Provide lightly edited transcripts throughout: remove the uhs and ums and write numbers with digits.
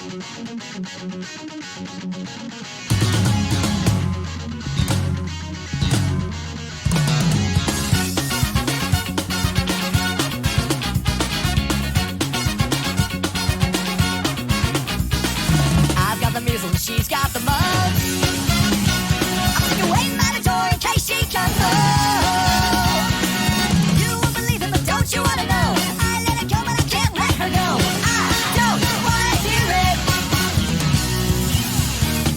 I've got the measles, she's got the mumps. I'm taking away mandatory in case she comes home. You won't believe it, but don't you wanna know? I let it go, but I can't let her go. I don't wanna hear it.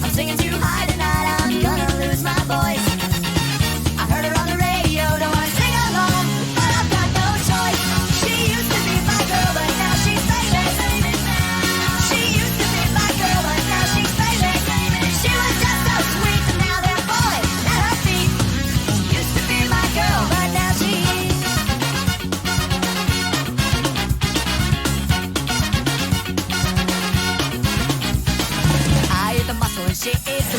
I'm singing too high tonight, I'm gonna lose my voice. I heard her on the radio, don't wanna sing along, but I've got no choice. She used to be my girl, but now she's famous. She used to be my girl, but now she's famous. She was just so sweet, and now there are boys at her feet. Used to be my girl, but now she's I eat the muscle and she eats the